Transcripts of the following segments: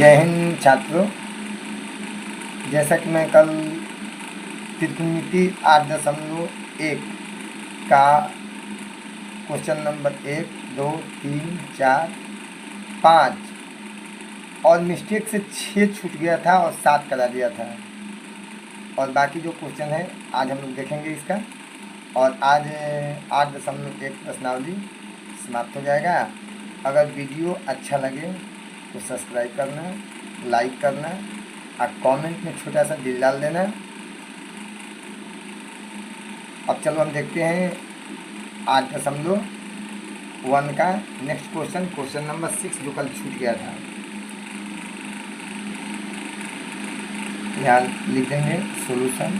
जय हिंद छात्रों। जैसा कि मैं कल त्रिकोणमिति 8.1 का क्वेश्चन नंबर 1, 2, 3, 4, 5 और मिस्टेक से 6 छूट गया था और 7 करा दिया था, और बाकी जो क्वेश्चन है आज हम लोग देखेंगे इसका। और आज 8.1 प्रश्नावली समाप्त हो जाएगा। अगर वीडियो अच्छा लगे तो सब्सक्राइब करना, लाइक करना और कमेंट में छोटा सा दिल डाल देना। अब चलो हम देखते हैं 8.1 का नेक्स्ट क्वेश्चन, क्वेश्चन नंबर 6 जो कल छूट गया था। यहाँ लिख देंगे सॉल्यूशन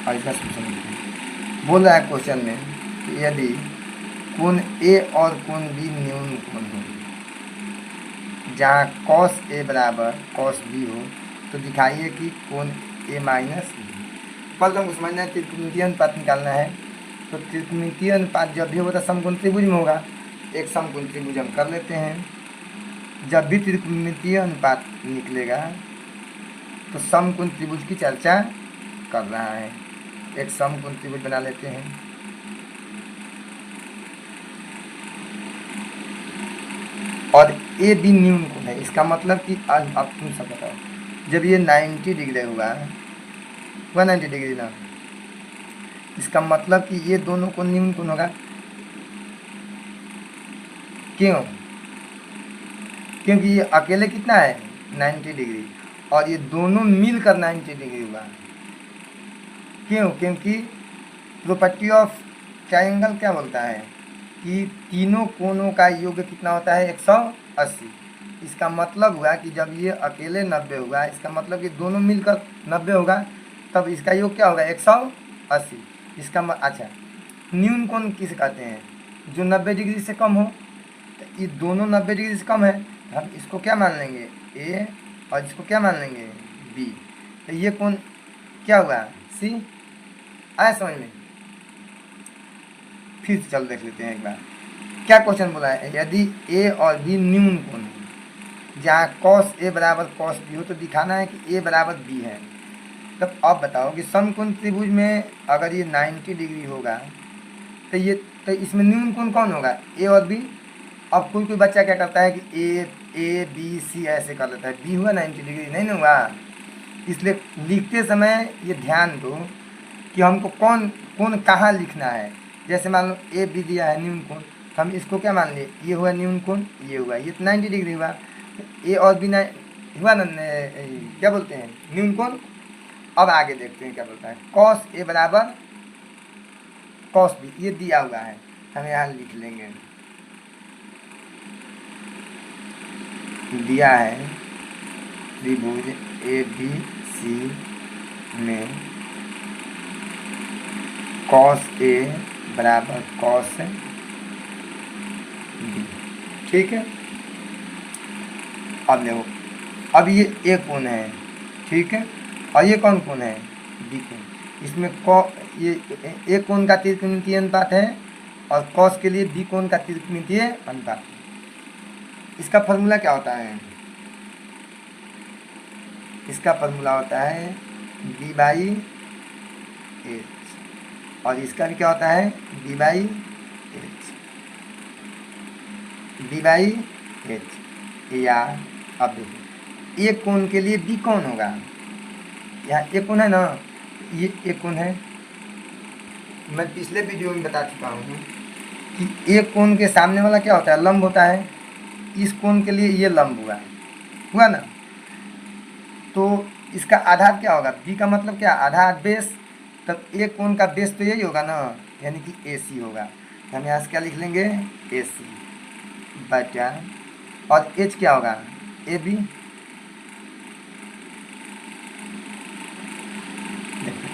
और इसका सॉल्यूशन लिखेंगे। बोल रहा है क्वेश्चन में कि यदि कोण ए और कोण बी न्यून कोण हो, जहाँ cos ए बराबर cos बी हो, तो दिखाइए कि कोण ए माइनस बी। पहले हमको समझना है त्रिकोणमितीय अनुपात निकालना है। तो त्रिकोणमितीय अनुपात जब भी होगा तो समकोण त्रिभुज में होगा। एक समकोण त्रिभुज हम कर लेते हैं। जब भी त्रिकोणमितीय अनुपात निकलेगा तो समकोण त्रिभुज की चर्चा कर रहा है। एक समकोण त्रिभुज बना लेते हैं। और ए बी न्यून कोण है, इसका मतलब कि अब तुम सब बताओ, जब ये 90 डिग्री हुआ 190 डिग्री ना, इसका मतलब कि ये दोनों को न्यून कोण होगा। क्यों? क्योंकि ये अकेले कितना है 90 डिग्री और ये दोनों मिलकर 90 डिग्री हुआ। क्यों? क्योंकि प्रॉपर्टी ऑफ ट्रायंगल क्या बोलता है कि तीनों कोणों का योग कितना होता है 180। इसका मतलब हुआ कि जब ये अकेले 90 होगा, इसका मतलब कि दोनों मिलकर 90 होगा, तब इसका योग क्या होगा 180। इसका अच्छा, न्यून कोण किसे कहते हैं? जो 90 डिग्री से कम हो। तो ये दोनों 90 डिग्री से कम है, हम इसको क्या मान लेंगे ए और इसको क्या मान लेंगे बी। तो ये कोण क्या हुआ सी। आया समझ में? फिर से चल देख लेते हैं एक बार क्या क्वेश्चन बोला है। यदि ए और बी न्यून कोण है, जहाँ cos ए बराबर cos बी हो, तो दिखाना है कि ए बराबर बी है। तब अब बताओ कि समकोण त्रिभुज में अगर ये 90 डिग्री होगा तो इसमें न्यून कोण कौन होगा ए और बी। अब कोई बच्चा क्या करता है कि ए बी सी ऐसे कर लेता है, बी हुआ 90 डिग्री नहीं ना हुआ। इसलिए लिखते समय ये ध्यान दो कि हमको कौन कोण कहाँ लिखना है। जैसे मान लो ए बी दिया है न्यून कोण, हम इसको क्या मान लिए, ये हुआ न्यून कोण, ये हुआ, ये तो 90 डिग्री हुआ। तो ए और बी हुआ ना, क्या बोलते हैं न्यून कोण। अब आगे देखते हैं क्या बोलता है। cos ए बराबर cos बी, ये दिया हुआ है, हम यहाँ लिख लेंगे। दिया है त्रिभुज ए बी सी में cos ए बराबर cos बी, ठीक है। अब देखो, अब ये ए कोण है, ठीक है, और ये कौन कोण है बी कोण। इसमें ये ए कोण का त्रिकोणमितीय अनुपात है और cos के लिए बी कोण का त्रिकोणमितीय अनुपात है। इसका फॉर्मूला क्या होता है? इसका फॉर्मूला होता है बी बाई एच, और इसका भी क्या होता है B by H, B by H. या अब देखो, ए कोण के लिए बी कौन होगा, यहाँ ए कोण है ना, ये ए कोण है। मैं पिछले वीडियो में बता चुका हूँ कि ए कोण के सामने वाला क्या होता है लंब होता है। इस कोण के लिए ये लंब हुआ ना, तो इसका आधार क्या होगा, बी का मतलब क्या आधार बेस। तब ए कोण का बेस तो यही होगा ना, यानी कि ए सी होगा। हम यहाँ से क्या लिख लेंगे ए सी बटा, और एच क्या होगा ए बी।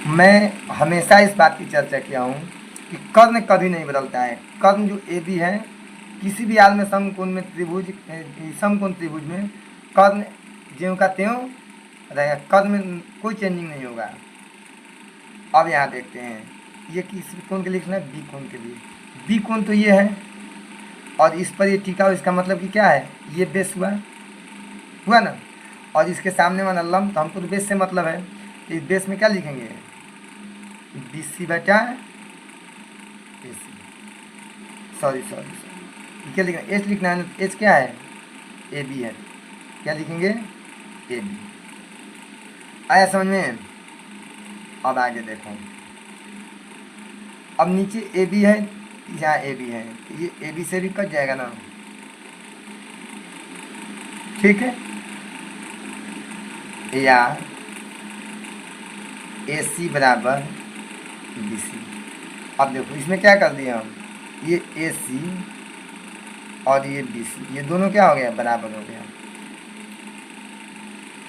मैं हमेशा इस बात की चर्चा किया हूँ कि कर्ण कभी नहीं बदलता है। कर्ण जो ए बी है, किसी भी हाल में समकोण में समकोण त्रिभुज में कर्ण ज्यों का त्यों रहेगा, कर्ण में कोई चेंजिंग नहीं होगा। अब यहाँ देखते हैं ये किस कोण के लिए लिखना है, बी कोण के लिए। बी कोण तो ये है और इस पर ये टीका हो, इसका मतलब कि क्या है, ये बेस हुआ ना। और इसके सामने वाला लंब, तो हमको तो बेस से मतलब है, तो इस बेस में क्या लिखेंगे, BC बटा AC, सॉरी क्या लिखना, एच लिखना है ना, एच क्या है, AB है, क्या लिखेंगे, AB। आया समझ में। अब आगे देखो, अब नीचे AB है, यहाँ AB है, तो ये AB से भी कट जाएगा ना, ठीक है, या AC बराबर BC। अब देखो इसमें क्या कर दिया हम, ये AC और ये BC, ये दोनों क्या हो गया, बराबर हो गया।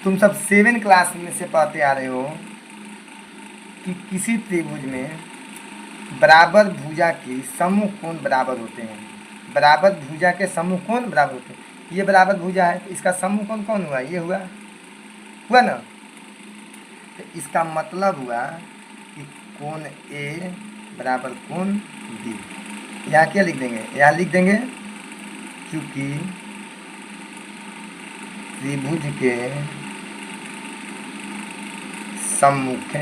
तुम सब 7 क्लास में से पढ़ते आ रहे हो कि किसी त्रिभुज में बराबर भुजा के समूह कोण बराबर होते हैं। बराबर भुजा के समूह कोण बराबर होते हैं। ये बराबर भुजा है, तो इसका समूह कोण कौन हुआ, ये हुआ ना। तो इसका मतलब हुआ कि कोण A बराबर कोण B। यहाँ क्या लिख देंगे, यहाँ लिख देंगे क्योंकि त्रिभुज के सम्मुख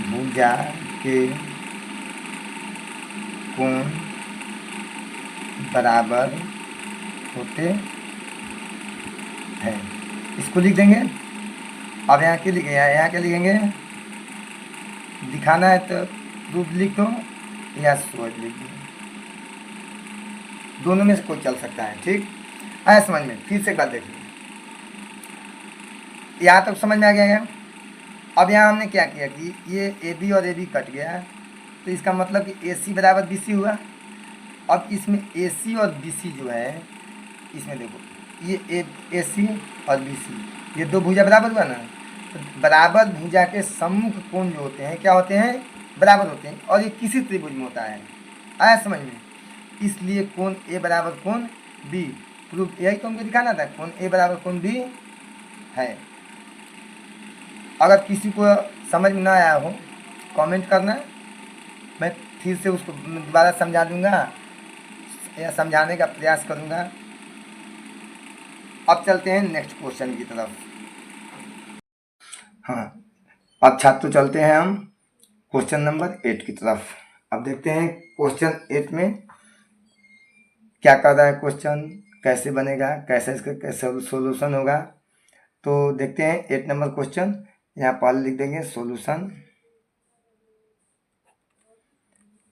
भुजा के कोण बराबर होते हैं, इसको लिख देंगे। अब यहाँ क्या लिखेंगे, यहाँ क्या लिखेंगे, दिखाना है तो प्रूफ लिख दो या सोच लिख दो, दोनों में से कोई चल सकता है, ठीक। आया समझ में। फिर से एक बात देखिए, यहाँ तक समझ में आ गया क्या। अब यहाँ हमने क्या किया कि ये AB और AB कट गया, तो इसका मतलब कि AC बराबर BC हुआ। अब इसमें AC और BC जो है, इसमें देखो ये AC और BC, ये दो भुजा बराबर हुआ ना, तो बराबर भुजा के सम्मुख कोण जो होते हैं क्या होते हैं, बराबर होते हैं, और ये किसी त्रिभुज में होता है। आया समझ में। इसलिए कोण A बराबर कोण B, प्रूफ यही तो हमको दिखाना था, कोण A बराबर कोण B है। अगर किसी को समझ में ना आया हो कमेंट करना, मैं फिर से उसको दोबारा समझा दूंगा या समझाने का प्रयास करूंगा। अब चलते हैं नेक्स्ट क्वेश्चन की तरफ। हाँ, अब छात्रों चलते हैं हम क्वेश्चन नंबर 8 की तरफ। अब देखते हैं क्वेश्चन 8 में क्या कर रहा है क्वेश्चन, कैसे बनेगा, कैसे इसका कैसे सोल्यूशन होगा। तो देखते हैं 8 नंबर क्वेश्चन। यहाँ पहले लिख देंगे सॉल्यूशन।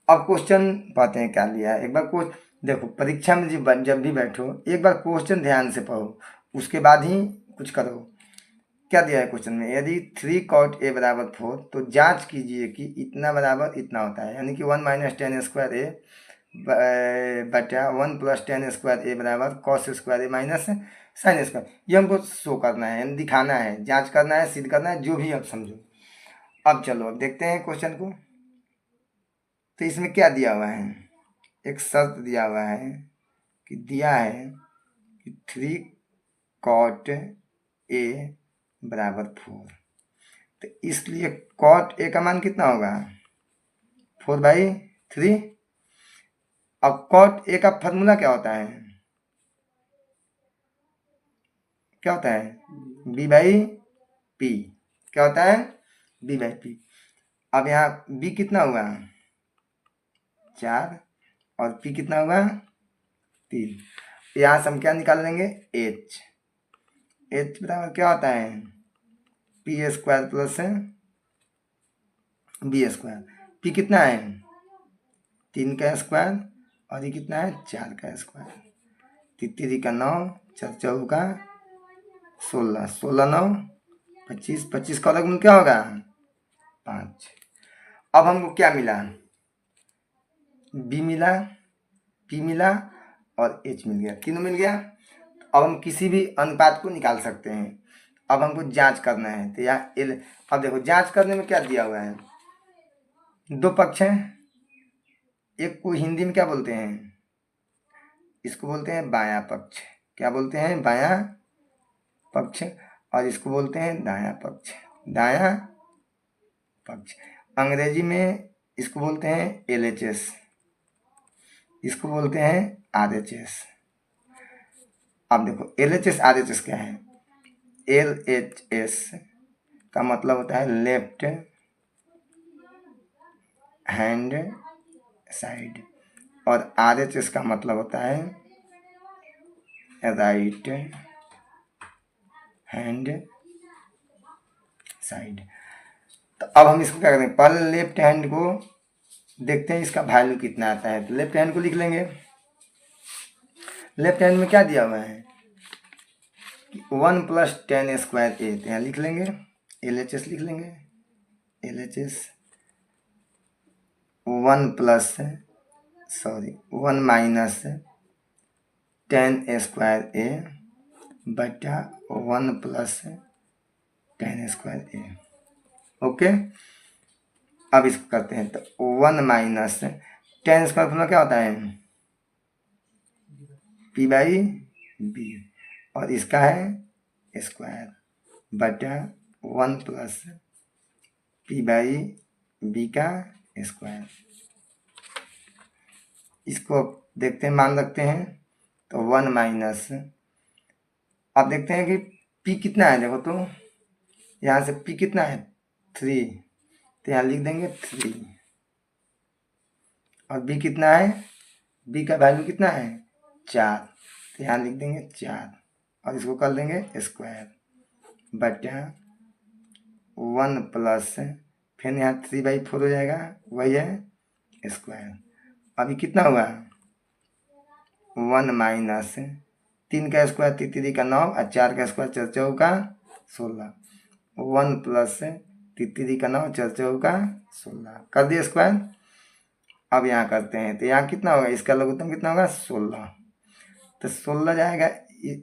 अब क्वेश्चन पढ़ते हैं क्या लिया है। एक बार देखो, परीक्षा में जब भी बैठो एक बार क्वेश्चन ध्यान से पढ़ो, उसके बाद ही कुछ करो। क्या दिया है क्वेश्चन में, यदि 3 cot A बराबर 4 तो जांच कीजिए कि इतना बराबर इतना होता है, यानी कि 1 - tan स्क्वायर A बटा 1 + tan स्क्वायर A बराबर cos square A minus sin square. ये हमको शो करना है, यानी दिखाना है, जांच करना है, सिद्ध करना है, जो भी आप समझो। अब चलो अब देखते हैं क्वेश्चन को। तो इसमें क्या दिया हुआ है, एक शर्त दिया हुआ है कि दिया है कि 3 cot A बराबर 4, तो इसलिए cot A का मान कितना होगा, 4/3। अब cot A का फॉर्मूला क्या होता है, क्या होता है, B/P। क्या होता है, B/P। अब यहाँ B कितना हुआ, 4, और P कितना हुआ, 3। यहाँ से हम क्या निकाल लेंगे, H बराबर क्या होता है, P² प्लस B²। P कितना है, 3 का स्क्वायर, और ये कितना है, 4 का स्क्वायर। 3 का 9, 4 4 का 16, 16 9 25, 25 का वर्गमूल क्या होगा, 5। अब हमको क्या मिला, B मिला, P मिला और H मिल गया, तीनों मिल गया। अब हम किसी भी अनुपात को निकाल सकते हैं। अब हमको जांच करना है, तो यहाँ L। अब देखो जांच करने में क्या दिया हुआ है, दो पक्ष हैं, एक को हिंदी में क्या बोलते हैं, इसको बोलते हैं बायां पक्ष। क्या बोलते हैं, बायां पक्ष। और इसको बोलते हैं दायां पक्ष, दायां पक्ष। अंग्रेजी में इसको बोलते हैं LHS, इसको बोलते हैं RHS। अब देखो LHS RHS क्या है। LHS का मतलब होता है लेफ्ट हैंड साइड, और RHS का मतलब होता है राइट हैंड साइड। तो अब हम इसको क्या करेंगे, पहले लेफ्ट हैंड को देखते हैं इसका वैल्यू कितना आता है। तो लेफ्ट हैंड को लिख लेंगे। लेफ्ट हैंड में क्या दिया हुआ है, 1 + 10 स्क्वायर ए, तो यहाँ लिख लेंगे LHS लिख लेंगे। LHS 1 - 10 स्क्वायर ए बटा 1 + 10 स्क्वायर ए। ओके, अब इसको करते हैं। तो 1 - 10 स्क्वायर फॉर्मूला क्या होता है, P/B, और इसका है स्क्वायर बटा 1 + P/B का स्क्वायर। इसको देखते हैं, मान रखते हैं। तो 1 - अब देखते हैं कि P कितना है। देखो तो यहाँ से P कितना है 3, तो यहाँ लिख देंगे 3। और B कितना है, B का वैल्यू कितना है 4, तो यहाँ लिख देंगे 4, और इसको कर देंगे स्क्वायर बटा 1 + फिर यहाँ 3/4 हो जाएगा, वही है स्क्वायर। अभी कितना हुआ 1 - 3 का स्क्वायर 3 का 9, और 4 का स्क्वायर 4 चौका 16। 1 + 3 का 9 4 चौका 16 कर दिए स्क्वायर। अब यहाँ करते हैं, तो यहाँ कितना होगा, इसका लघुत्तम कितना होगा 16। तो 16 जाएगा,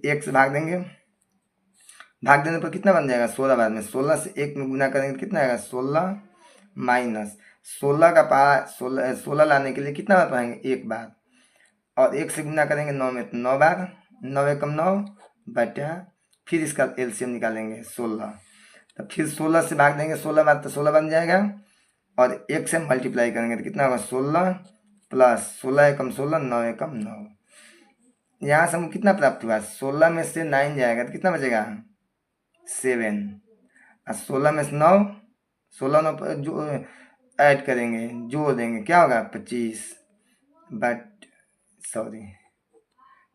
1 से भाग देंगे, भाग देने पर कितना बन जाएगा 16 बाद में 16 से 1 में गुना करेंगे तो कितना आएगा 16 - 16 का पारा 16 लाने के लिए कितना बार पढ़ेंगे 1 बार, और 1 से गुना करेंगे 9 में तो 9 बार, 9 एकम 9 बटा, फिर इसका LCM निकालेंगे 16। तो फिर 16 से भाग देंगे 16 बार तो 16 बन जाएगा, और 1 से मल्टीप्लाई करेंगे तो कितना होगा 16 + 16 एकम 16, 9 एकम 9। यहाँ से हमको कितना प्राप्त हुआ, 16 में से 9 जाएगा तो कितना बचेगा 7, और 16 में से 9, 16 9 जो ऐड करेंगे जोड़ देंगे क्या होगा 25, बट सॉरी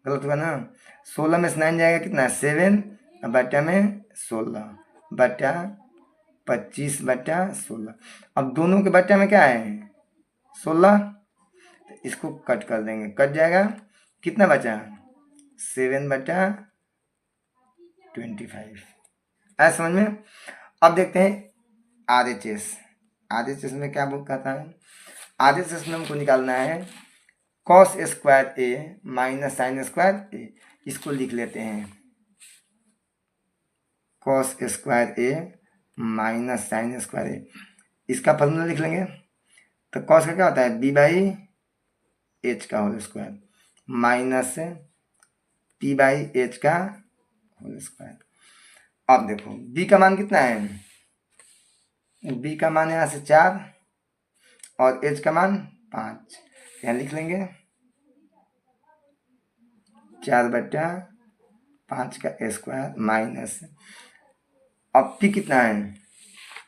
गलत हुआ ना, 16 में से 9 जाएगा कितना 7, बटा में 16 बटा 25 बटा 16। अब दोनों के बटा में क्या है 16, तो इसको कट कर देंगे, कट जाएगा, कितना बचा 7 बटा 25। ऐसा समझ में। अब देखते हैं RHS में क्या बुक कहता है। RHS में हमको निकालना है cos square A - sin square A। इसको लिख लेते हैं cos square A - sin square A। इसका फॉर्मूला लिख लेंगे। तो cos का क्या होता है B/H का होल स्क्वायर माइनस P/H का होल स्क्वायर। अब देखो B का मान कितना है, B का मान यहाँ से 4 और H का मान 5, यहाँ लिख लेंगे 4 बटा 5 का स्क्वायर माइनस, अब P कितना है,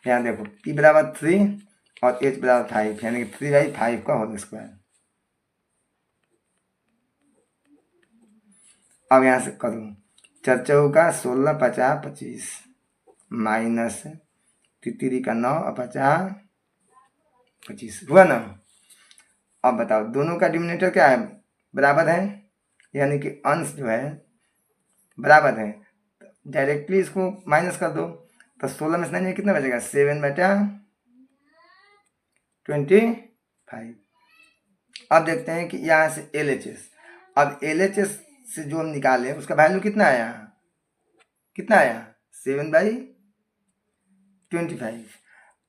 यहाँ देखो P बराबर 3 और H बराबर 5, यानी कि 3/5 का होल स्क्वायर। अब यहाँ से करूँ 4 चौका 16 50 25 माइनस 3 का 9 और 50 25 हुआ ना। अब बताओ दोनों का डिनोमिनेटर क्या है बराबर है, यानी कि अंश जो है बराबर है, डायरेक्टली इसको माइनस कर दो। तो 16 में से 9 कितना बचेगा 7 बटा 25। अब देखते हैं कि यहाँ से LHS, अब LHS से जो हम निकाले उसका वैल्यू कितना आया 7/25,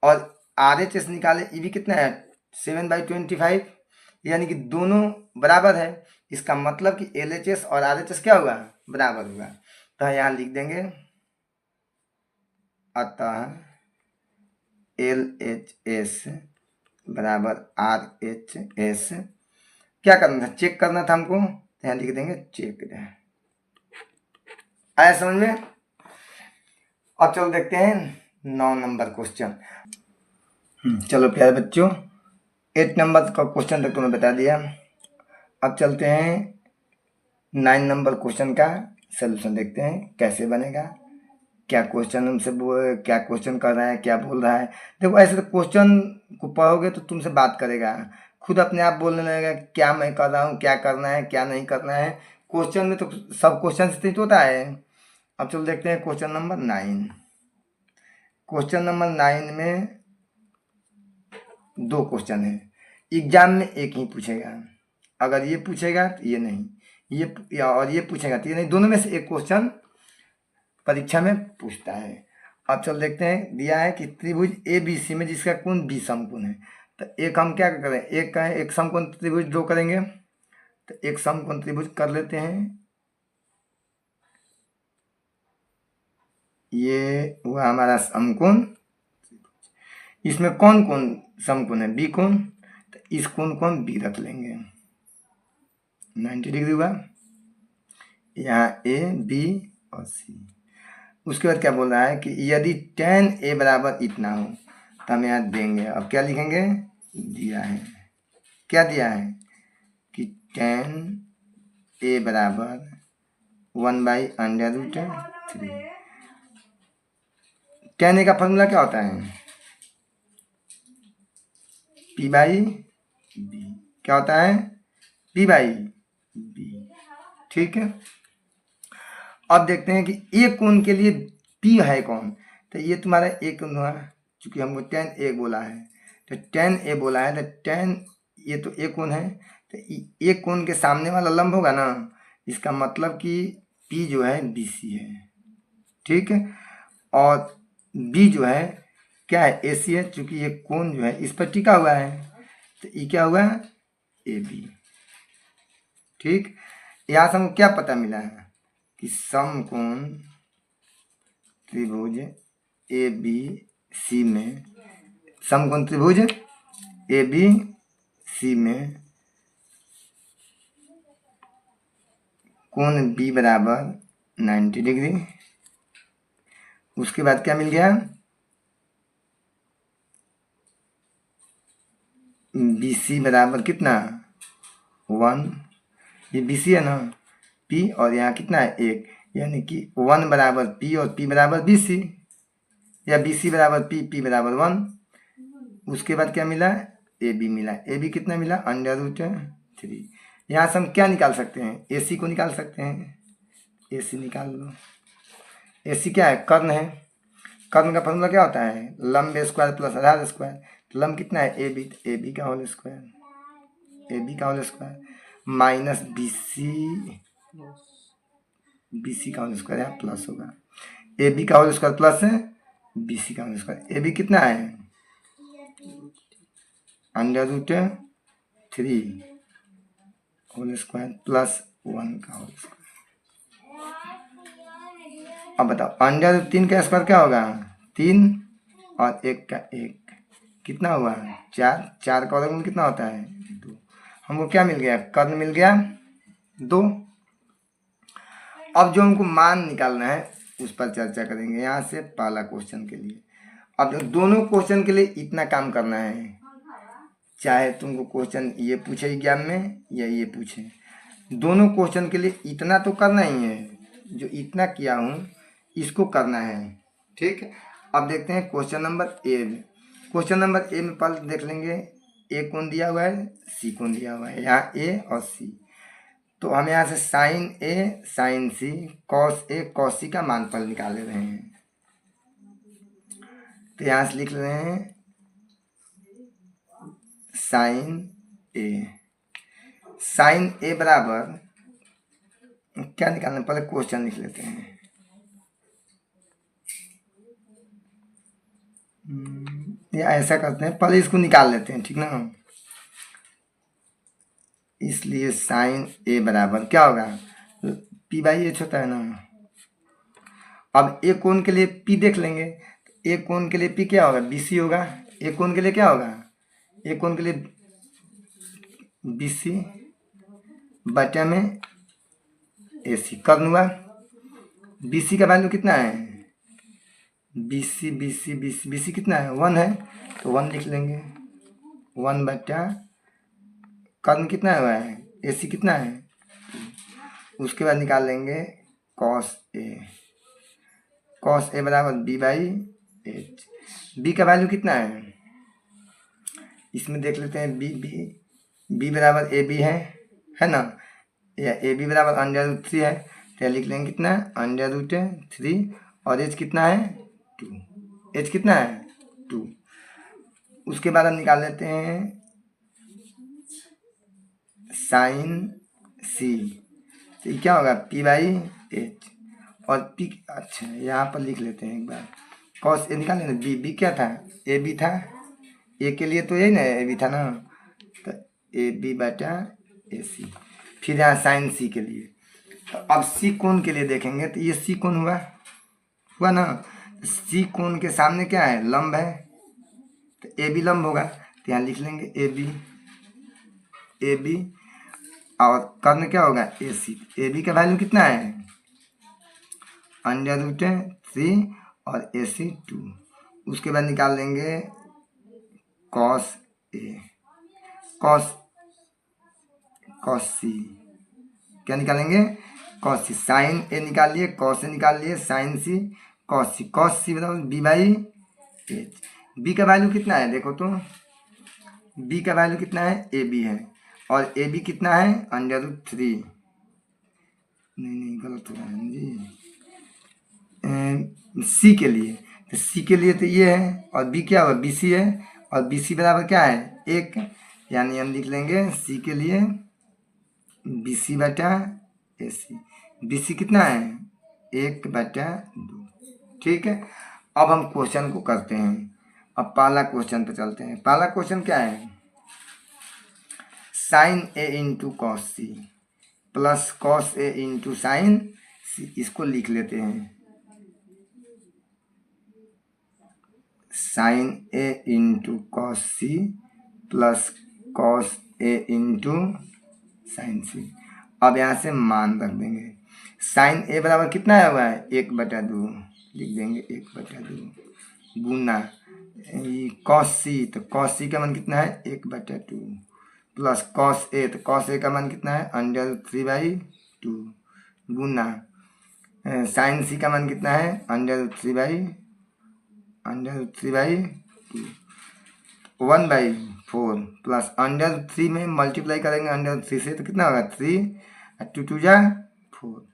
और RHS निकाले ये भी कितना है 7/25, यानी कि दोनों बराबर है। इसका मतलब कि LHS और RHS क्या हुआ बराबर हुआ। तो यहाँ लिख देंगे अतः LHS बराबर RHS क्या करना था, चेक करना था हमको, तो यहाँ लिख देंगे चेक। आया समझ में। अब चलो देखते हैं 9 नंबर क्वेश्चन। चलो प्यारे बच्चों, 8 नंबर का क्वेश्चन तक तुम्हें बता दिया। अब चलते हैं 9 नंबर क्वेश्चन का सलूशन देखते हैं कैसे बनेगा, क्या क्वेश्चन हमसे क्या क्वेश्चन कर रहा है, क्या बोल रहा है। देखो ऐसे तो क्वेश्चन को पढ़ोगे तो तुमसे बात करेगा, खुद अपने आप बोलने लगेगा क्या मैं कर रहा हूँ, क्या करना है, क्या नहीं करना है। क्वेश्चन में तो सब क्वेश्चन से तो होता है। अब चलो देखते हैं क्वेश्चन नंबर 9। क्वेश्चन नंबर 9 में 2 क्वेश्चन है। एग्जाम में एक ही पूछेगा, अगर ये पूछेगा तो ये नहीं, ये और ये पूछेगा तो ये नहीं, दोनों में से एक क्वेश्चन परीक्षा में पूछता है। अब चल देखते हैं, दिया है कि त्रिभुज ए बी सी में जिसका कोण बी समकोण है। तो एक हम क्या करें, एक का है एक समकोण त्रिभुज ड्रॉ करेंगे। तो एक समकोण त्रिभुज कर लेते हैं, ये हुआ हमारा समकोण। इसमें कौन कौन समकोण है, बी कोण। तो इस कोण को हम बी रख लेंगे, 90 डिग्री हुआ। यहाँ ए बी और सी। उसके बाद क्या बोल रहा है कि यदि tan a बराबर इतना हो तो हम यहाँ देंगे। अब क्या लिखेंगे, दिया है, क्या दिया है कि tan a बराबर 1/√3। tan a का फॉर्मूला क्या होता है, p/b। क्या होता है, p/b। ठीक है। अब देखते हैं कि ए कोण के लिए पी है कौन। तो ये तुम्हारा ए कोण हुआ, चूंकि हमको tan a बोला है, तो tan a बोला है, तो tan ये तो ए कोण है, तो ए कोण के सामने वाला लंब होगा ना, इसका मतलब कि पी जो है BC है। ठीक है। और बी जो है क्या है, AC है, चूंकि ये कोण जो है इस पर टिका हुआ है, तो ये क्या हुआ, AB। ठीक। यहाँ से हमको क्या पता मिला है कि समकोण त्रिभुज ABC में, समकोण त्रिभुज ABC में कोण B बराबर 90 डिग्री। उसके बाद क्या मिल गया, BC बराबर कितना 1, ये BC है ना, P और यहाँ कितना है 1, यानी कि 1 बराबर P और P बराबर BC, या BC बराबर P बराबर 1। उसके बाद क्या मिला, AB मिला। AB कितना मिला, √3। यहाँ से हम क्या निकाल सकते हैं, AC को निकाल सकते हैं। AC निकाल लो। AC क्या है, कर्ण है। कर्ण का फॉर्मूला क्या होता है, लंब स्क्वायर प्लस आधार स्क्वायर। तो लंब कितना है AB, तो AB का होल स्क्वायर, AB का होल स्क्वायर माइनस BC का होल स्क्वायर, यहाँ प्लस होगा। AB का होल स्क्वायर प्लस है BC का होल स्क्वायर। AB कितना है, √3 होल स्क्वायर प्लस 1 का होल स्क्वायर। अब बताओ √3 का स्क्वायर क्या होगा, 3 और 1 का 1 कितना हुआ, 4। 4 का वर्गमूल कितना होता है, 2। हमको क्या मिल गया, कर्ण मिल गया 2। अब जो हमको मान निकालना है उस पर चर्चा करेंगे यहाँ से पहला क्वेश्चन के लिए। अब जो दोनों क्वेश्चन के लिए इतना काम करना है, चाहे तुमको क्वेश्चन ये पूछे एग्जाम में या ये पूछे, दोनों क्वेश्चन के लिए इतना तो करना ही है। जो इतना किया हूँ इसको करना है। ठीक। अब देखते हैं क्वेश्चन नंबर ए में। क्वेश्चन नंबर ए में पहले देख लेंगे, ए कोण दिया हुआ है, सी कोण दिया हुआ है, यहाँ ए और सी। तो हम यहाँ से sign A sign C cos A cos सी का मानफल निकाल ले रहे हैं। तो यहाँ से लिख रहे हैं साइन ए बराबर क्या निकालना, पहले क्वेश्चन लिख लेते हैं। या ऐसा करते हैं, पहले इसको निकाल लेते हैं, ठीक ना। इसलिए साइन ए बराबर क्या होगा, P/H होता है ना। अब ए कोण के लिए P देख लेंगे, ए कोण के लिए P क्या होगा, BC होगा। ए कोण के लिए क्या होगा, ए कोण के लिए BC बटे में ए सी कर्ण हुआ। बी सी का वैल्यू कितना है, बी सी कितना है 1 है, तो 1 लिख लेंगे। 1 बटा कर्ण कितना हुआ है ए सी कितना है, उसके बाद निकाल लेंगे कॉस ए बराबर बी बाई एच। बी का वैल्यू कितना है, इसमें देख लेते हैं। बी बराबर ए बी है ना, या ए बी बराबर √3 है, तो लिख लेंगे कितना √3, और एच कितना है 2। एच कितना है 2। उसके बाद हम निकाल लेते हैं साइन सी, तो क्या होगा पी बाई एच, और पी अच्छा यहाँ पर लिख लेते हैं एक बार। कॉस ए निकाल लेना, बी क्या था ए बी था, ए के लिए तो यही ना ए बी था ना, तो ए बी बटा ए सी। फिर यहाँ साइन सी के लिए, तो अब सी कोण के लिए देखेंगे, तो ये सी कोण हुआ ना, सी कोण के सामने क्या है लंब है, तो ए बी लंब होगा, तो यहाँ लिख लेंगे ए बी और कर्ण क्या होगा ए सी। ए बी का वैल्यू कितना है √3 और ए सी 2। उसके बाद निकाल लेंगे कॉस सी, क्या निकालेंगे कॉस सी। साइन ए निकाल लिए, कॉस ए निकाल लिए, साइन सी कॉस सी बराबर बी बाई एच। बी का वैल्यू कितना है देखो तो, बी का वैल्यू कितना है ए बी है, और ए बी कितना है √3, नहीं गलत हो रहा है जी, सी के लिए, तो सी के लिए तो ये है, और बी क्या होगा बी सी है, और बी सी बराबर क्या है 1, यानी हम लिख लेंगे सी के लिए बी सी बटा ए सी। बी सी कितना है 1/2। ठीक है, अब हम क्वेश्चन को करते हैं। अब पहला क्वेश्चन पे चलते हैं। पहला क्वेश्चन क्या है, sine A into cos C plus cos A into sine C, इसको लिख लेते हैं sine A into cos C plus cos A into sine C. अब यहाँ से मान रख देंगे। साइन ए बराबर कितना है हुआ है 1/2, लिख देंगे 1/2 गुना कॉस सी, तो कॉस सी का मान कितना है 1/2 प्लस कॉस ए, तो कॉस ए का मान कितना है √3/2 गुना साइन सी का मान कितना है √3/2 1/4 प्लस √3 में मल्टीप्लाई करेंगे √3 से, तो कितना होगा 3 और 2 2 जा 4।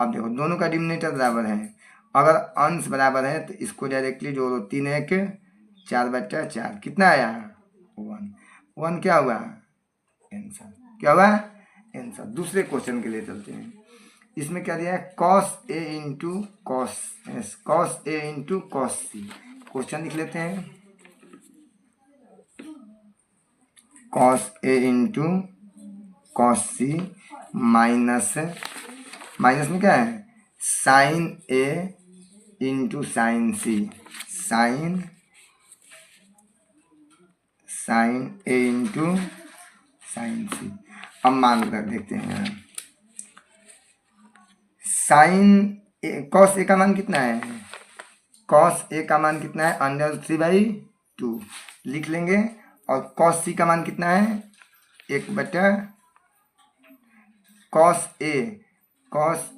अब देखो दोनों का डिनोमिनेटर बराबर है, अगर अंश बराबर है तो इसको डायरेक्टली जोड़ो, 3 1 4/4 कितना आया 1 क्या हुआ आंसर, क्या हुआ आंसर। दूसरे क्वेश्चन के लिए चलते हैं। इसमें क्या दिया है cos A into cos C. Question लिख लेते हैं cos A into cos C minus में क्या है sine A into sine C, sign A into sine C. अब मान कर देखते हैं साइन कॉस ए का मान कितना है, कॉस ए का मान कितना है √3/2 लिख लेंगे, और कॉस सी का मान कितना है 1/, कॉस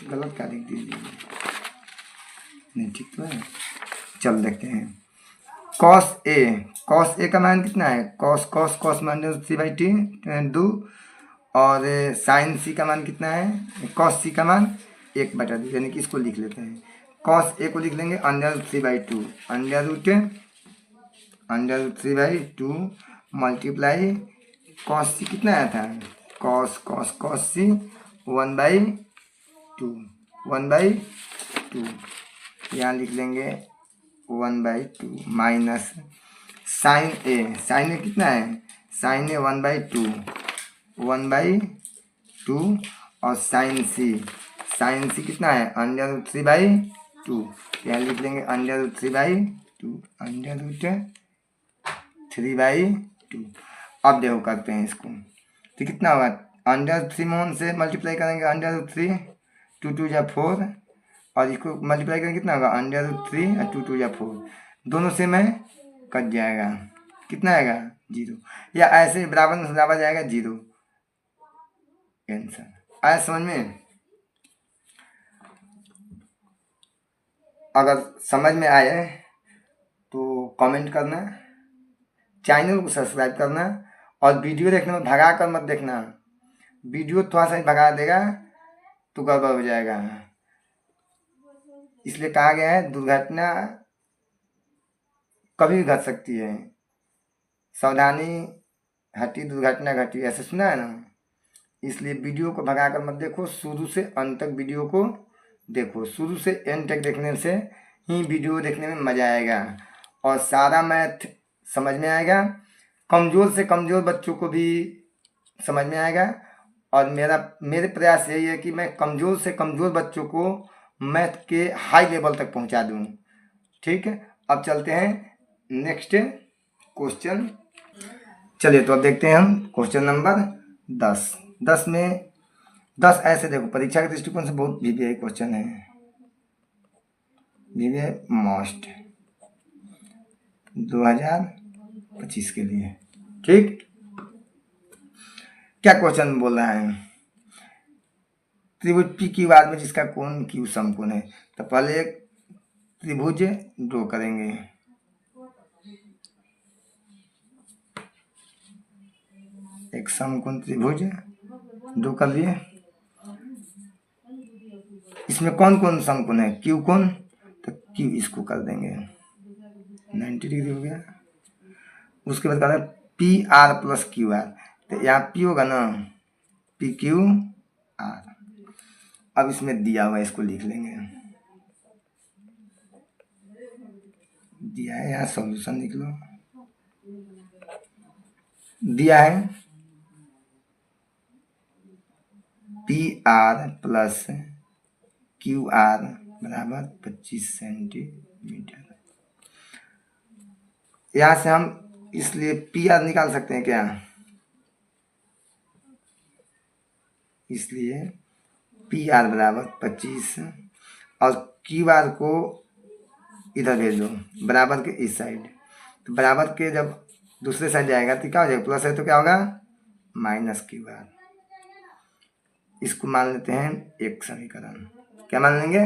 गलत क्या लिख दीजिए, नहीं ठीक तो है, चल देखते हैं। कॉस ए का मान कितना है कॉस -3/2, और साइन सी का मान कितना है कॉस सी का मान 1/2, यानी कि इसको लिख लेते हैं। कॉस ए को लिख लेंगे √3/2 √3/2 मल्टीप्लाई कॉस सी कितना आया था कॉस सी 1/2 यहाँ लिख लेंगे 1/2 माइनस साइन ए कितना है साइन ए 1/2 और साइन सी कितना है √3/2, यहाँ लिख लेंगे √3/2 अब देखो करते हैं इसको, तो कितना होगा, अंडर 3 मोहन से मल्टीप्लाई करेंगे अंडर 3, 2 या 4, और इसको मल्टीप्लाई करेंगे कितना होगा अंडर 3 और 2 या 4, दोनों से में कट जाएगा, कितना आएगा 0, या ऐसे बराबर में बराबर जाएगा 0। आंसर आया समझ में? अगर समझ में आए तो कमेंट करना, चैनल को सब्सक्राइब करना, और वीडियो देखने में भगा कर मत देखना, वीडियो थोड़ा सा ही भगा देगा तो गड़बड़ हो जाएगा। इसलिए कहा गया है दुर्घटना कभी भी घट सकती है, सावधानी हटी दुर्घटना घटी, ऐसे सुना है ना। इसलिए वीडियो को भगा कर मत देखो, शुरू से अंत तक वीडियो को देखो, शुरू से एंड तक देखने से ही वीडियो देखने में मज़ा आएगा और सारा मैथ समझ में आएगा। कमज़ोर से कमज़ोर बच्चों को भी समझ में आएगा, और मेरे प्रयास यही है कि मैं कमज़ोर से कमज़ोर बच्चों को मैथ के हाई लेवल तक पहुंचा दूं। ठीक है, अब चलते हैं नेक्स्ट क्वेश्चन। चलिए तो अब देखते हैं हम क्वेश्चन नंबर 10। 10 में 10 ऐसे देखो, परीक्षा के दृष्टिकोण से बहुत वीवीआई क्वेश्चन है, वीवीआई मोस्ट 2025 के लिए। ठीक, क्या क्वेश्चन बोल रहा है, त्रिभुज पी क्यू आर में जिसका कोण क्यू समकोण है। तो पहले एक त्रिभुज ड्रॉ करेंगे, एक समकोण त्रिभुज ड्रॉ कर लिए। इसमें कौन कौन समकोण है, क्यू कोण, तो क्यू इसको कर देंगे 90 डिग्री हो गया। उसके बाद कहते हैं P R plus Q are, तो यहाँ पी होगा ना, पी क्यू आर। अब इसमें दिया हुआ इसको लिख लेंगे, दिया है यहाँ सॉल्यूशन लिख लो, दिया है P R plus Q are बराबर 25 सेंटीमीटर। यहाँ से हम इसलिए पी आर निकाल सकते हैं क्या, इसलिए पी आर बराबर 25 और क्यू आर को इधर भेज दो बराबर के इस साइड, तो बराबर के जब दूसरे साइड जाएगा तो क्या हो जाएगा, प्लस है तो क्या होगा माइनस क्यू आर। इसको मान लेते हैं एक समीकरण, क्या मान लेंगे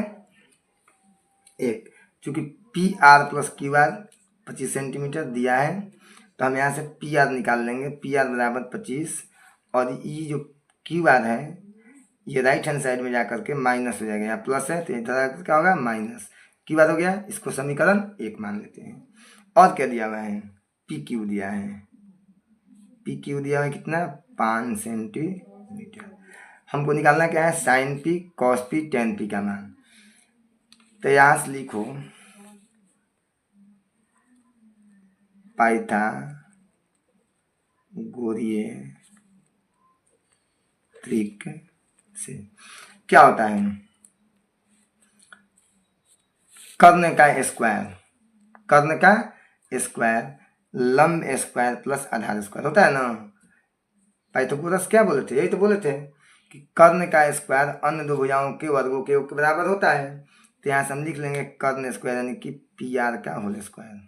एक, क्योंकि P R plus Q are 25 centimetre दिया है, तो हम यहाँ से पी आर निकाल लेंगे, पी आर बराबर 25, और ये जो क्यू आर है ये राइट हैंड साइड में जाकर के माइनस हो जाएगा, यहाँ प्लस है तो इधर क्या होगा माइनस, क्यू आर हो गया, इसको समीकरण 1 मान लेते हैं। और क्या दिया हुआ है, पी क्यू दिया है, पी क्यू दिया हुआ है कितना 5 सेंटीमीटर। हमको निकालना क्या है sine P cos P tan P का मान, तो यहाँ से लिखो पाइथागोरियन से क्या होता है, कर्ण का स्क्वायर, कर्ण का स्क्वायर लंब स्क्वायर प्लस आधार स्क्वायर होता है ना। पाइथागोरस क्या बोले थे, यही तो बोले थे कि कर्ण का स्क्वायर अन्य दो भुजाओं के वर्गों के योग के बराबर होता है। तो यहाँ से हम लिख लेंगे कर्ण स्क्वायर यानी कि पी आर का होल स्क्वायर,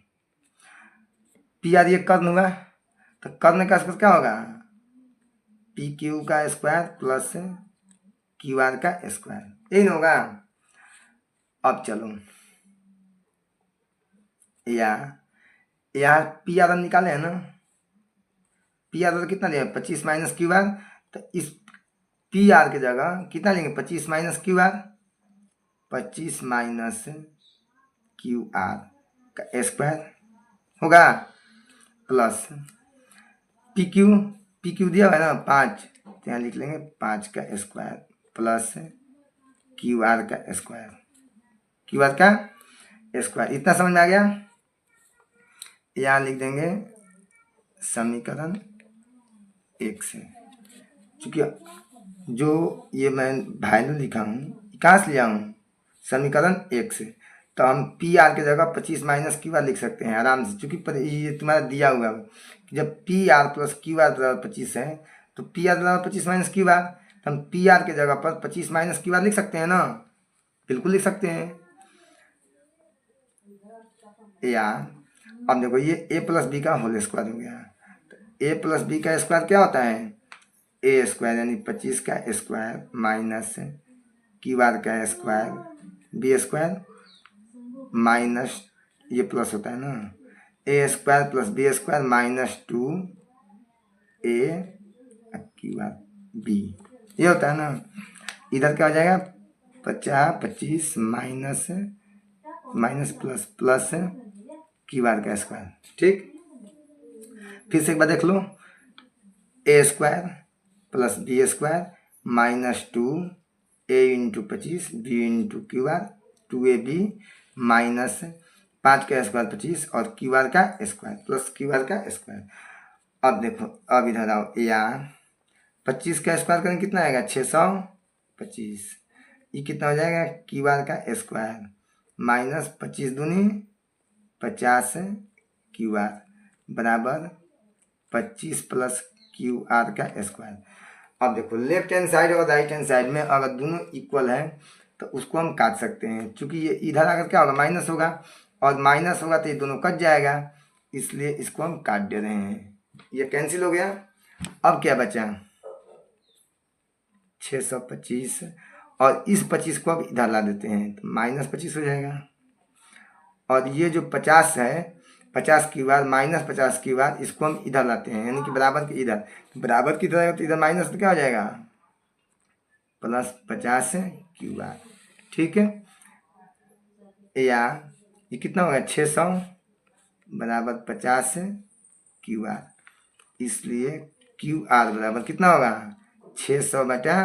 पी आर ये कर्ण हुआ, तो कर्ण का स्क्वायर क्या होगा पी क्यू का स्क्वायर प्लस क्यू आर का स्क्वायर, यही होगा। अब चलो यहाँ पी आर निकाले है ना, पी आर कितना लिया 25 माइनस क्यू आर, तो इस पी आर की जगह कितना लेंगे 25 minus Q are, 25 minus Q R का स्क्वायर होगा प्लस पी क्यू दिया हुआ है ना 5, तो यहाँ लिख लेंगे 5 का स्क्वायर प्लस क्यू आर का स्क्वायर, क्यू आर का स्क्वायर। इतना समझ में आ गया, यहाँ लिख देंगे समीकरण 1 से, क्योंकि जो ये मैं वैल्यू लिखा हूँ कहाँ से लिया हूँ समीकरण 1 से, तो हम पी आर की जगह 25 माइनस क्यू आर लिख सकते हैं आराम से, क्योंकि ये तुम्हारा दिया हुआ है कि जब P R plus Q are बराबर 25 है तो पी आर बराबर 25 माइनस क्यू आर, तो हम पी आर के जगह पर 25 माइनस क्यू आर लिख सकते हैं ना, बिल्कुल लिख सकते हैं। या अब देखो ये ए प्लस बी का होल स्क्वायर हो गया, तो ए प्लस बी का स्क्वायर क्या होता है, ए स्क्वायर यानी 25 का स्क्वायर माइनस क्यू आर का स्क्वायर बी स्क्वायर माइनस ये प्लस होता है ना, A square plus B square minus 2 A Q R B, ये होता है ना। इधर क्या हो जाएगा 25 minus plus plus Q R का स्क्वायर, ठीक। फिर से एक बार देख लो, A square plus B square minus 2 A into 25 B into Q R 2ab minus 5 का स्क्वायर 25 और क्यू आर का स्क्वायर प्लस क्यू आर का स्क्वायर। अब देखो, अब इधर आओ, यार 25 का स्क्वायर करें कितना आएगा 625, ये कितना हो जाएगा क्यू आर का स्क्वायर माइनस 25 दूनी 50 क्यू आर बराबर 25 प्लस क्यू आर का स्क्वायर। अब देखो लेफ्ट हैंड साइड और राइट हैंड साइड में अगर दोनों इक्वल है तो उसको हम काट सकते हैं, क्योंकि ये इधर अगर क्या होगा माइनस होगा और माइनस होगा तो ये दोनों कट जाएगा, इसलिए इसको हम काट दे रहे हैं, ये कैंसिल हो गया। अब क्या बचा 625 और इस 25 को अब इधर ला देते हैं तो माइनस 25 हो जाएगा, और ये जो 50 है 50 की बार माइनस 50 की बार इसको हम इधर लाते हैं, यानी कि बराबर के इधर, बराबर की तरह तो इधर माइनस तो क्या हो जाएगा प्लस 50 क्यू आर, ठीक है। या ये कितना होगा 600 बराबर 50 क्यू आर, इसलिए क्यू आर बराबर कितना होगा 600 बटा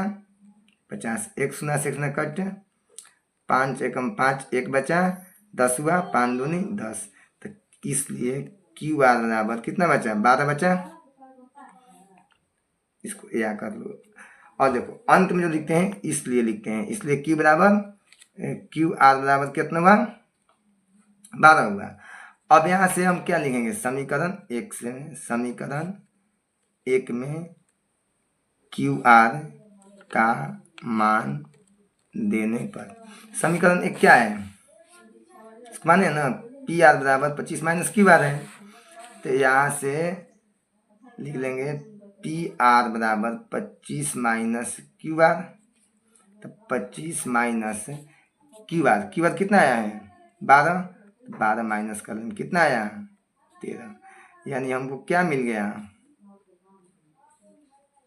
50, 1 शून्य से 1 शून्य कट, 5 एकम 5 एक बचा 10 हुआ 5 दूनी 10, तो इसलिए क्यू आर बराबर कितना बचा 12 बचा, इसको या कर लो। और देखो अंत में जो लिखते हैं इसलिए लिखते हैं, इसलिए क्यू बराबर क्यू आर बराबर कितना हुआ 12 हुआ। अब यहाँ से हम क्या लिखेंगे समीकरण 1 से, समीकरण 1 में क्यू आर का मान देने पर, समीकरण 1 क्या है माने ना पी आर बराबर 25 माइनस क्यू आर है, तो यहाँ से लिख लेंगे पी आर बराबर 25 माइनस क्यू आर, तो 25 माइनस क्यू आर कितना आया है 12, 12 माइनस कर लेंगे कितना आया 13, यानी हमको क्या मिल गया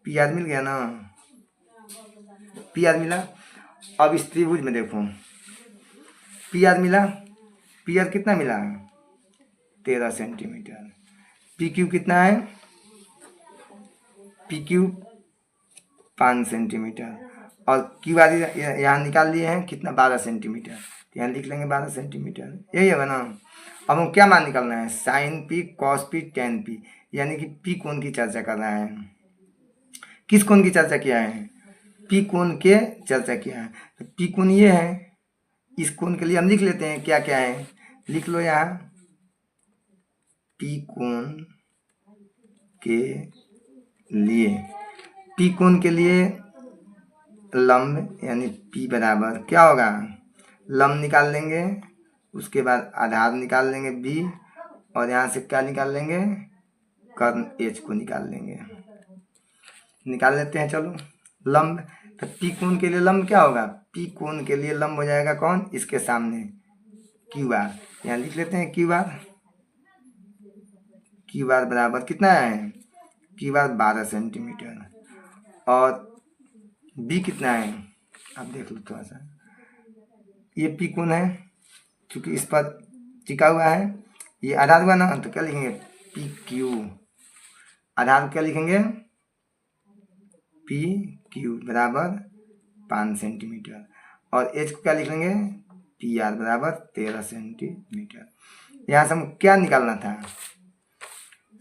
पी आर मिल गया ना, पी आर मिला। अब इस त्रिभुज में देखो पी आर मिला, पी आर कितना मिला 13 सेंटीमीटर, पी क्यू कितना है पी क्यू 5 सेंटीमीटर और क्यू आर यहाँ निकाल लिए हैं कितना 12 सेंटीमीटर, तो यहाँ लिख लेंगे 12 सेंटीमीटर, यही होगा ना। अब हम क्या मान निकालना है sine P cos P tan P, यानी कि पी कोण की चर्चा कर रहा है, किस कोण की चर्चा किया है पी कोण के चर्चा किया है, तो पी कोण ये है, इस कोण के लिए हम लिख लेते हैं क्या क्या है, लिख लो यहाँ पी कोण के लिए, पी कोण के लिए लंब यानी पी बराबर क्या होगा लंब निकाल लेंगे, उसके बाद आधार निकाल लेंगे बी और यहाँ से क्या निकाल लेंगे कर्ण एच को निकाल लेंगे, निकाल लेते हैं चलो लंब। तो पी कोण के लिए लंब क्या होगा पी कोण के लिए लंब हो जाएगा कौन इसके सामने क्यू आर, यहाँ लिख लेते हैं क्यू आर, क्यू आर बराबर कितना है क्यू आर 12 सेंटीमीटर और बी कितना है आप देख लो थोड़ा सा, ये पी कोण है क्योंकि इस पर टिका हुआ है, ये आधार हुआ ना तो क्या लिखेंगे पी क्यू, आधार क्या लिखेंगे पी क्यू बराबर 5 सेंटीमीटर और एच को क्या लिख लेंगे पी आर बराबर 13 सेंटीमीटर। यहाँ से हम क्या निकालना था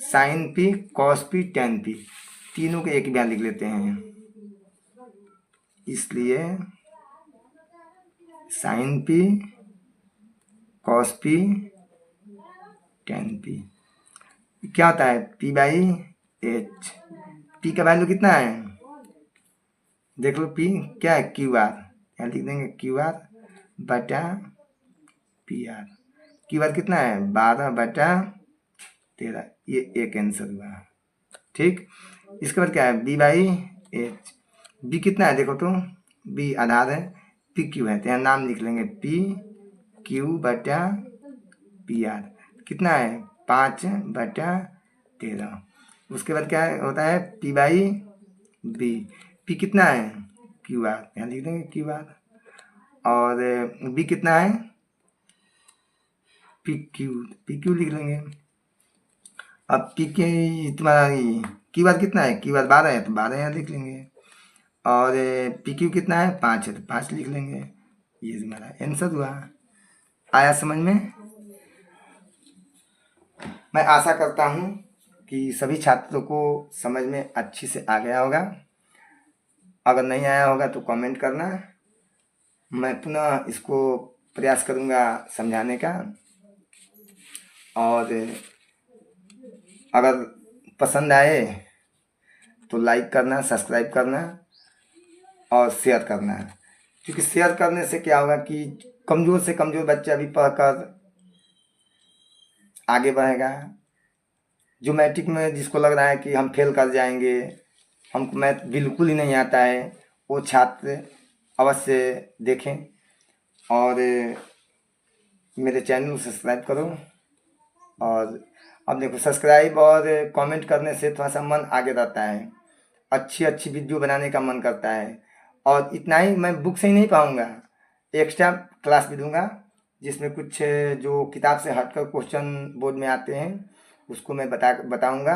sine P cos P tan P, तीनों को एक बार लिख लेते हैं, इसलिए sine P cos P tan P क्या होता है पी बाई एच, पी का वैल्यू कितना है, देख लो पी क्या है, क्यू आर, यहाँ लिख देंगे क्यू आर बटा पी आर। क्यू आर कितना है 12/13, ये एक आंसर हुआ। ठीक, इसके बाद क्या है B/H। बी कितना है देखो तो, बी आधार है, पी क्यू है तो यहाँ नाम लिख लेंगे पी क्यू बटा पी आर, कितना है 5/13। उसके बाद क्या होता है P/B, पी कितना है क्यू आर, यहाँ लिख देंगे क्यू आर, और बी कितना है पी क्यू लिख लेंगे। अब पी के तुम्हारा क्यू आर कितना है, क्यू आर 12 है तो 12 यहाँ लिख लेंगे, और पी क्यू कितना है 5 है तो 5 लिख लेंगे। ये हमारा आंसर हुआ। आया समझ में? मैं आशा करता हूँ कि सभी छात्रों को समझ में अच्छी से आ गया होगा। अगर नहीं आया होगा तो कमेंट करना, मैं पुनः इसको प्रयास करूँगा समझाने का। और अगर पसंद आए तो लाइक करना, सब्सक्राइब करना और शेयर करना, क्योंकि शेयर करने से क्या होगा कि कमज़ोर से कमज़ोर बच्चा भी पढ़कर आगे बढ़ेगा। जो मैट्रिक में जिसको लग रहा है कि हम फेल कर जाएंगे, हमको मैथ बिल्कुल ही नहीं आता है, वो छात्र अवश्य देखें और मेरे चैनल को सब्सक्राइब करो। और अब देखो सब्सक्राइब और कमेंट करने से थोड़ा सा मन आगे रहता है, अच्छी अच्छी वीडियो बनाने का मन करता है। और इतना ही, मैं बुक से ही नहीं पढ़ाऊँगा, एक्स्ट्रा क्लास भी दूंगा जिसमें कुछ जो किताब से हटकर क्वेश्चन बोर्ड में आते हैं उसको मैं बताऊंगा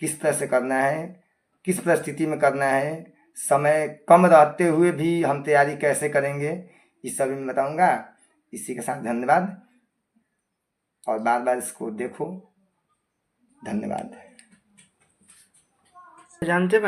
किस तरह से करना है, किस परिस्थिति में करना है, समय कम रहते हुए भी हम तैयारी कैसे करेंगे, इस सब में बताऊंगा। इसी के साथ धन्यवाद, और बार बार इसको देखो। धन्यवाद। जानते